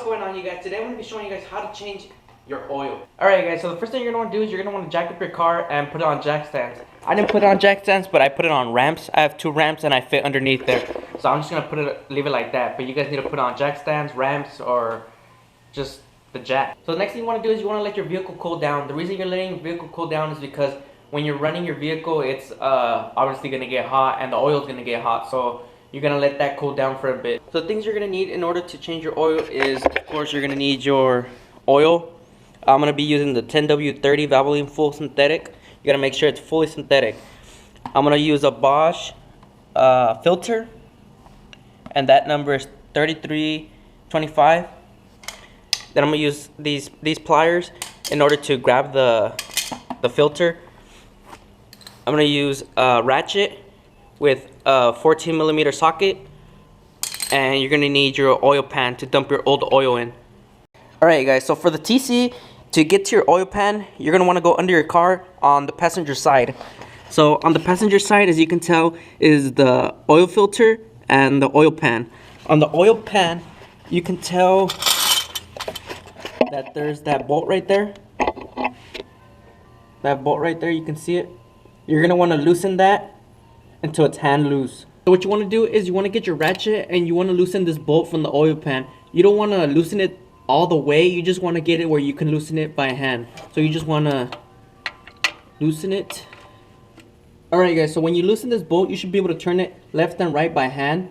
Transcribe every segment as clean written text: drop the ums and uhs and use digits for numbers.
going on, you guys? Today I'm going to be showing you guys how to change your oil. Alright guys, so the first thing you're going to want to do is you're going to want to jack up your car and put it on jack stands. I didn't put it on jack stands, but I put it on ramps. I have 2 ramps and I fit underneath there. So I'm just going to leave it like that. But you guys need to put it on jack stands, ramps, or just the jack. So the next thing you want to do is you want to let your vehicle cool down. The reason you're letting your vehicle cool down is because when you're running your vehicle, it's obviously going to get hot and the oil is going to get hot. So you're going to let that cool down for a bit. So the things you're going to need in order to change your oil is, of course, you're going to need your oil. I'm going to be using the 10W30 Valvoline Full Synthetic. You got to make sure it's fully synthetic. I'm going to use a Bosch filter, and that number is 3325. Then I'm going to use these pliers in order to grab the filter. I'm going to use a ratchet with a 14mm socket, and you're going to need your oil pan to dump your old oil in. Alright guys, so for the TC, to get to your oil pan, you're going to want to go under your car on the passenger side. So on the passenger side, as you can tell, is the oil filter and the oil pan. On the oil pan, you can tell that there's that bolt right there. That bolt right there, you can see it. You're going to want to loosen that until it's hand loose. So what you want to do is you want to get your ratchet and you want to loosen this bolt from the oil pan. You don't want to loosen it all the way, you just want to get it where you can loosen it by hand. So you just want to loosen it. Alright guys, so when you loosen this bolt, you should be able to turn it left and right by hand,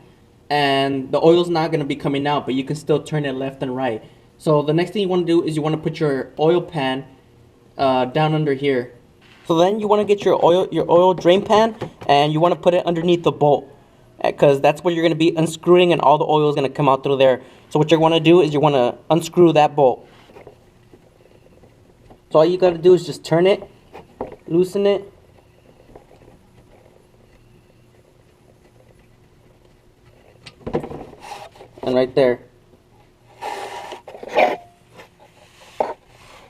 and the oil's not going to be coming out, but you can still turn it left and right. So the next thing you want to do is you want to put your oil pan down under here. So then you want to get your oil drain pan, and you want to put it underneath the bolt, because that's where you're going to be unscrewing and all the oil is going to come out through there. So what you want to do is you want to unscrew that bolt. So all you got to do is just turn it, loosen it, and right there,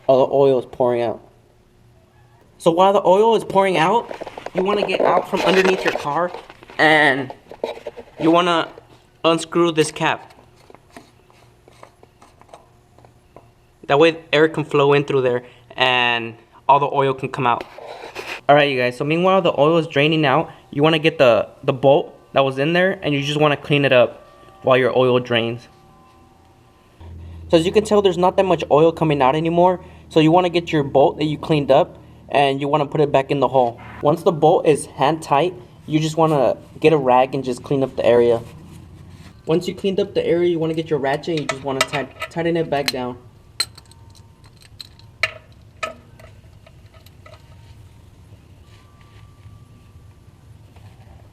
all the oil is pouring out. So while the oil is pouring out, you want to get out from underneath your car and you want to unscrew this cap. That way air can flow in through there and all the oil can come out. Alright you guys, so meanwhile the oil is draining out, you want to get the bolt that was in there and you just want to clean it up while your oil drains. So as you can tell, there's not that much oil coming out anymore. So you want to get your bolt that you cleaned up and you want to put it back in the hole. Once the bolt is hand tight, you just want to get a rag and just clean up the area. Once you cleaned up the area, you want to get your ratchet and you just want to tighten it back down.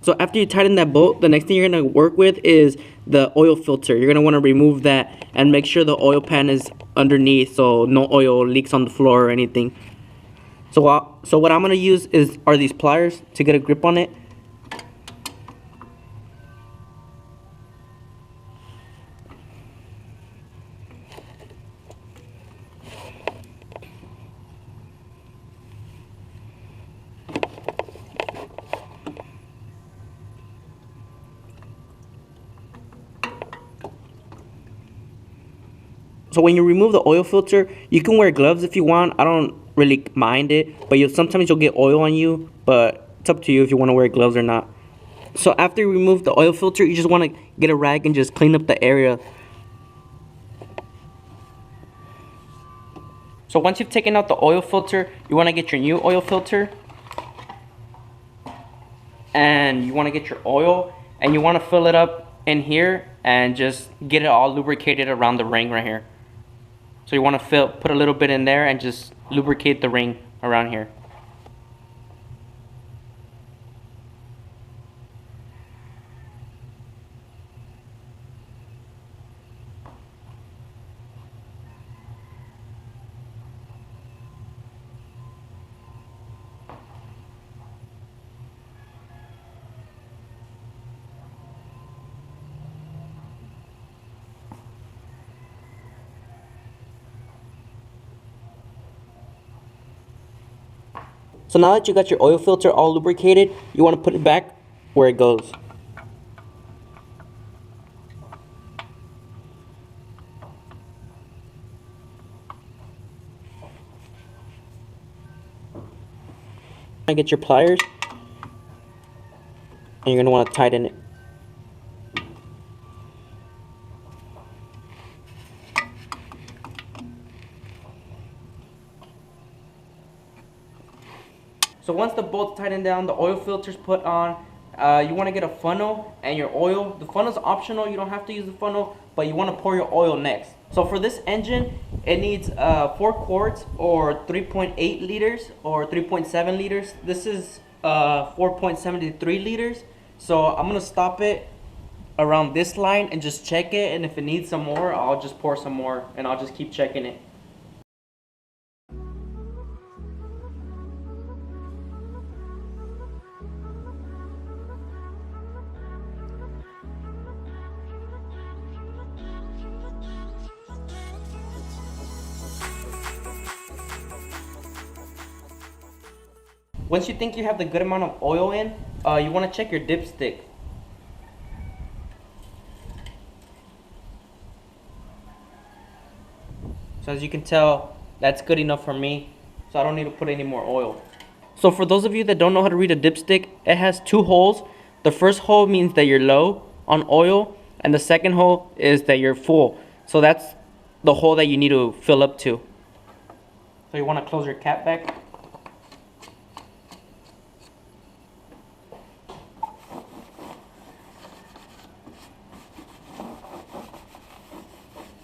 So after you tighten that bolt, the next thing you're going to work with is the oil filter. You're going to want to remove that and make sure the oil pan is underneath so no oil leaks on the floor or anything. So what I'm going to use are these pliers to get a grip on it. So when you remove the oil filter, you can wear gloves if you want. I don't really mind it, but sometimes you'll get oil on you, but it's up to you if you want to wear gloves or not. So after you remove the oil filter, you just want to get a rag and just clean up the area. So once you've taken out the oil filter, you want to get your new oil filter. And you want to get your oil and you want to fill it up in here and just get it all lubricated around the ring right here. So you want to put a little bit in there and just lubricate the ring around here. So now that you got your oil filter all lubricated, you want to put it back where it goes. Get your pliers, and you're going to want to tighten it. So once the bolts tighten down, the oil filter's put on, you want to get a funnel and your oil. The funnel's optional, you don't have to use the funnel, but you want to pour your oil next. So for this engine, it needs 4 quarts or 3.8 liters or 3.7 liters. This is 4.73 liters. So I'm going to stop it around this line and just check it, and if it needs some more, I'll just pour some more and I'll just keep checking it. Once you think you have the good amount of oil in, you want to check your dipstick. So as you can tell, that's good enough for me, so I don't need to put any more oil. So for those of you that don't know how to read a dipstick, it has 2 holes. The first hole means that you're low on oil, and the second hole is that you're full. So that's the hole that you need to fill up to. So you want to close your cap back.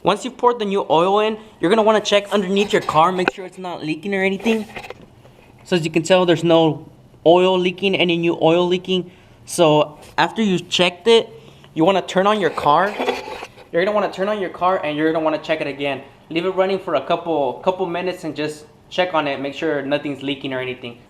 Once you've poured the new oil in, you're going to want to check underneath your car, make sure it's not leaking or anything. So as you can tell, there's no oil leaking, any new oil leaking. So after you've checked it, you want to turn on your car. You're going to want to turn on your car and you're going to want to check it again. Leave it running for a couple minutes and just check on it, make sure nothing's leaking or anything.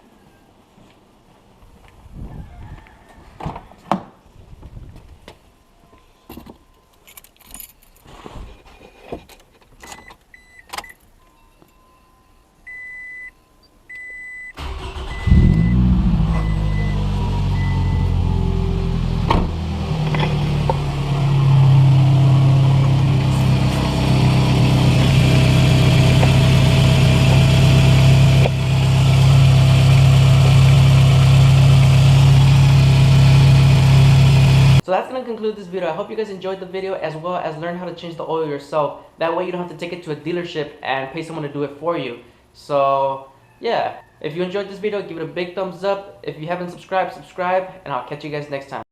So that's going to conclude this video. I hope you guys enjoyed the video as well as learn how to change the oil yourself. That way you don't have to take it to a dealership and pay someone to do it for you. So yeah, if you enjoyed this video, give it a big thumbs up. If you haven't subscribed, subscribe, and I'll catch you guys next time.